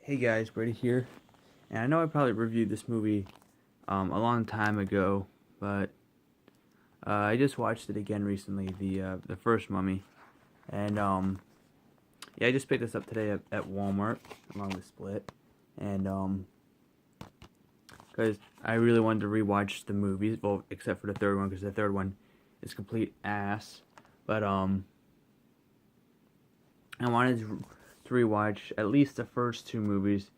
Hey guys, Brady here, and I know I probably reviewed this movie a long time ago, but I just watched it again recently, the first Mummy, and yeah, I just picked this up today at Walmart along with Split, and because I really wanted to rewatch the movies, well, except for the third one, because the third one is complete ass, but I wanted to rewatch at least the first two movies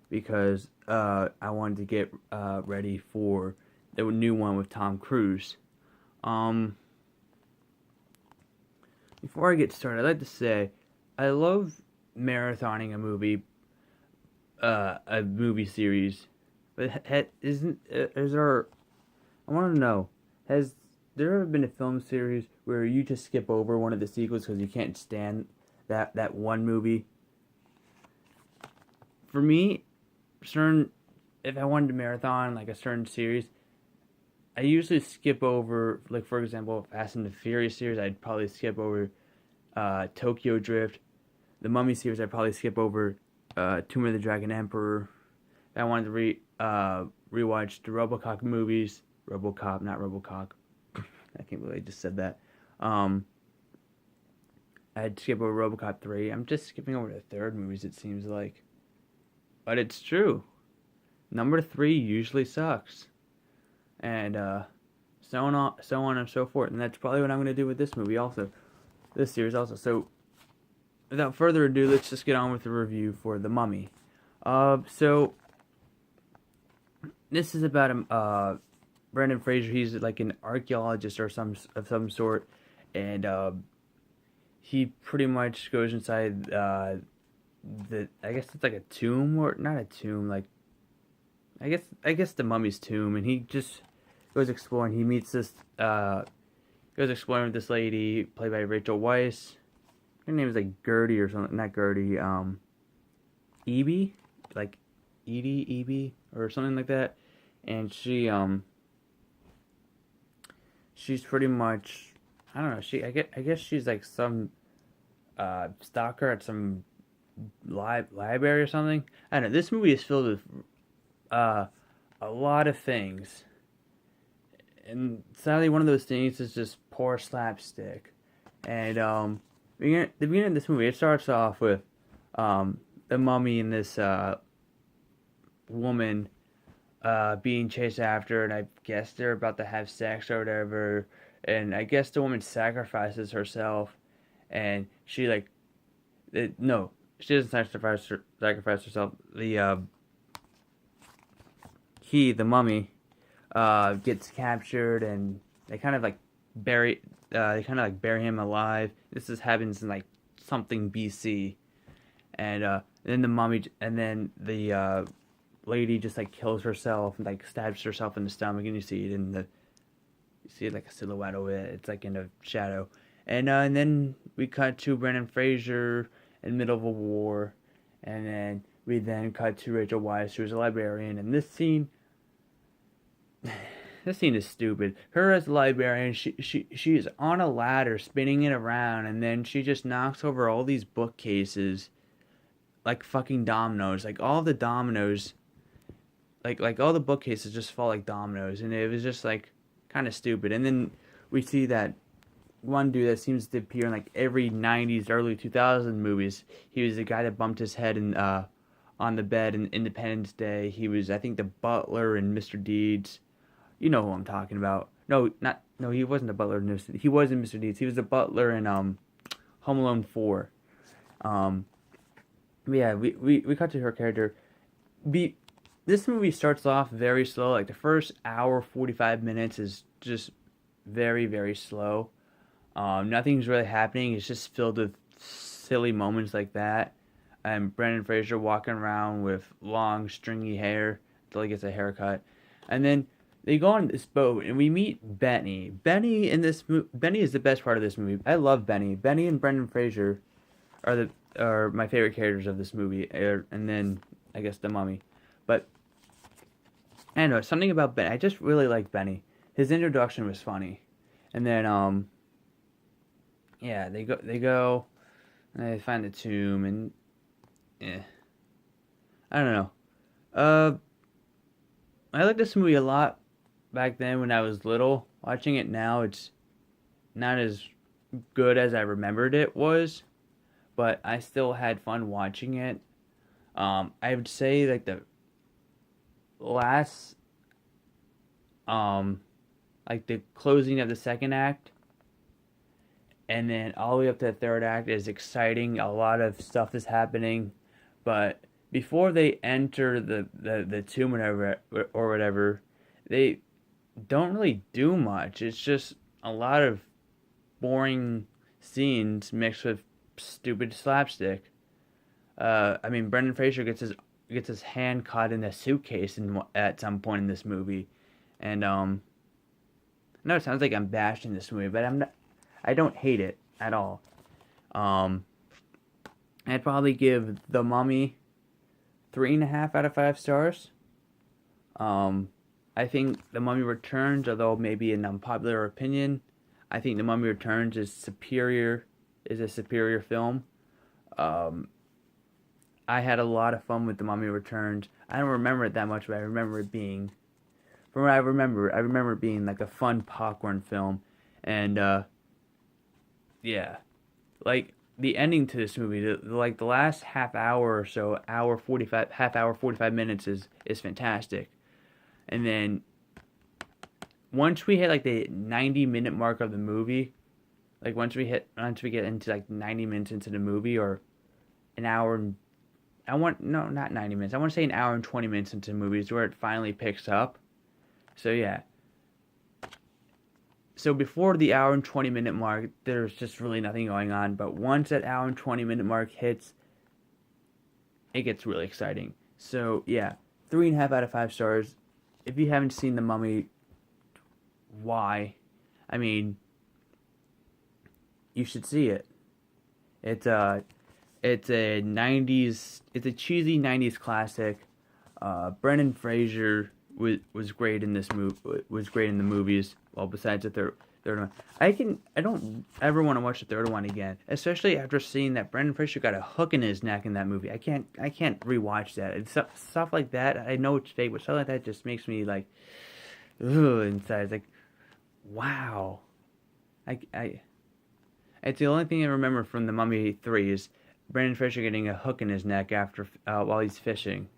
because I wanted to get ready for the new one with Tom Cruise. Um, Before I get started, I'd like to say I love marathoning a movie series. But is there? I want to know, has there ever been a film series where you just skip over one of the sequels because you can't stand that one movie? For me, certain if I wanted to marathon like a certain series, I usually skip over, like for example, Fast and the Furious series. I'd probably skip over Tokyo Drift. The Mummy series, I'd probably skip over Tomb of the Dragon Emperor. If I wanted to rewatch the RoboCop movies. RoboCop, not RoboCop. I can't believe I just said that. Um, I'd skip over RoboCop 3. I'm just skipping over the third movies, it seems like. But it's true. Number 3 usually sucks. And so on and so forth. And that's probably what I'm going to do with this movie also. This series also. So, without further ado, let's just get on with the review for The Mummy. So, this is about Brendan Fraser. He's like an archaeologist or some sort. And he pretty much goes inside I guess it's like a tomb, or not a tomb, like I guess the mummy's tomb, and he just goes exploring. He meets this goes exploring with this lady played by Rachel Weisz. Her name is like Gertie or something, not Gertie, Evie, like Evie or something like that. And she's pretty much, I don't know, I guess she's like some stalker at some library or something. I don't know. This movie is filled with uh, a lot of things, and sadly, one of those things is just poor slapstick. And the beginning of this movie, it starts off with the mummy and this woman being chased after, and I guess they're about to have sex or whatever. And I guess the woman sacrifices herself, and she like no, she doesn't sacrifice herself. The mummy, gets captured, and they kind of like bury him alive. This happens in like something BC, and then the lady just like kills herself and like stabs herself in the stomach, and you see it like a silhouette of it. It's like in a shadow, and then we cut to Brendan Fraser in the middle of a war, and then we cut to Rachel Weisz, who's a librarian, and this scene is stupid. Her as a librarian, she's on a ladder spinning it around, and then she just knocks over all these bookcases like fucking dominoes. Like all the dominoes, like all the bookcases just fall like dominoes, and it was just like kind of stupid. And then we see that one dude that seems to appear in like every 90s, early 2000s movies. He was the guy that bumped his head on the bed in Independence Day. He was, I think, the butler in Mr. Deeds. You know who I'm talking about. No, he wasn't the butler in Mr. Deeds. He was in Mr. Deeds. He was the butler in Home Alone 4. Yeah, we cut to her character. This movie starts off very slow. Like the first hour, 45 minutes is just very, very slow. Nothing's really happening. It's just filled with silly moments like that. And Brendan Fraser walking around with long, stringy hair until he gets a haircut. And then they go on this boat, and we meet Benny. Benny is the best part of this movie. I love Benny. Benny and Brendan Fraser are my favorite characters of this movie. And then I guess the Mummy. But I don't know, something about Benny. I just really like Benny. His introduction was funny. And then yeah, they go and they find the tomb, and I don't know. Uh, I liked this movie a lot back then when I was little. Watching it now, it's not as good as I remembered it was, but I still had fun watching it. I would say like the last, um, like the closing of the second act, and then all the way up to the third act is exciting. A lot of stuff is happening, but before they enter the tomb or whatever, they don't really do much. It's just a lot of boring scenes mixed with stupid slapstick. I mean, Brendan Fraser gets his hand caught in a suitcase at some point in this movie, and I know it sounds like I'm bashing this movie, but I'm not. I don't hate it at all. Um, I'd probably give The Mummy 3.5 out of 5 stars. Um, I think The Mummy Returns, although maybe an unpopular opinion, I think The Mummy Returns is a superior film. Um, I had a lot of fun with The Mummy Returns. I don't remember it that much, but I remember it being, from what I remember it being like a fun popcorn film. And yeah, like the ending to this movie, like the last half hour or so, hour 45, half hour 45 minutes is fantastic. And then once we hit like the 90-minute mark of the movie, like once we get into like 90 minutes into the movie, or an hour and I want no not 90 minutes. I want to say an hour and 20 minutes into the movie is where it finally picks up. So yeah. So before the hour and 20-minute mark, there's just really nothing going on, but once that hour and 20-minute mark hits, it gets really exciting. So yeah, 3.5 out of 5 stars. If you haven't seen The Mummy, why? I mean, you should see it. It's a it's a cheesy '90s classic. Brendan Fraser was great in this movie. Was great in the movies. Well, besides the third one, I don't ever want to watch the third one again, especially after seeing that Brendan Fraser got a hook in his neck in that movie. I can't rewatch that. It's stuff like that. I know it's fake, but stuff like that just makes me like, ugh, inside. It's like, wow. I It's the only thing I remember from The Mummy 3 is Brendan Fraser getting a hook in his neck after while he's fishing.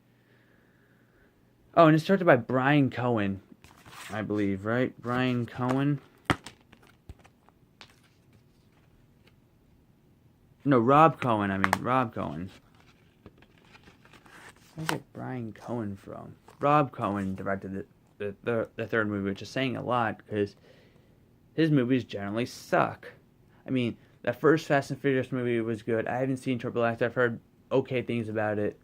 Oh, and it's directed by Brian Cohen, I believe, right? Brian Cohen? No, Rob Cohen, I mean. Rob Cohen. Where did I get Brian Cohen from? Rob Cohen directed the third movie, which is saying a lot because his movies generally suck. I mean, that first Fast and Furious movie was good. I haven't seen Triple X. I've heard okay things about it.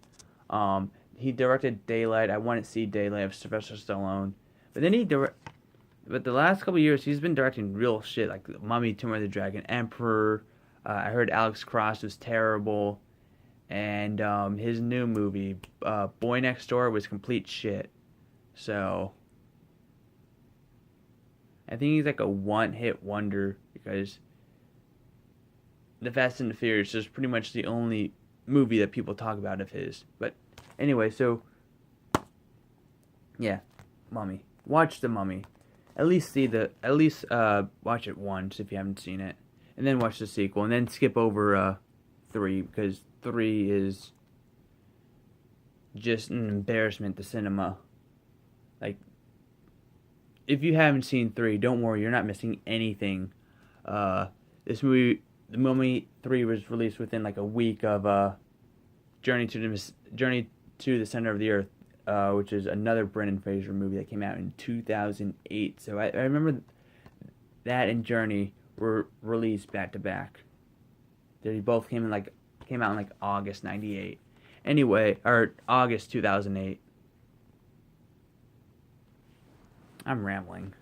He directed Daylight. I want to see Daylight of Sylvester Stallone. But then but the last couple of years, he's been directing real shit like Mummy, Tomb of the Dragon, Emperor. I heard Alex Cross was terrible, and his new movie, Boy Next Door, was complete shit. So I think he's like a one-hit wonder because the Fast and the Furious is pretty much the only movie that people talk about of his. But anyway, so yeah, Mummy. Watch The Mummy. At least watch it once if you haven't seen it, and then watch the sequel, and then skip over 3 because 3 is just an embarrassment to cinema. Like, if you haven't seen 3, don't worry, you're not missing anything. This movie, The Mummy 3, was released within like a week of Journey to the Center of the Earth, which is another Brendan Fraser movie that came out in 2008. So I remember that and Journey were released back to back. They both came out in like August '98. Anyway, or August 2008. I'm rambling.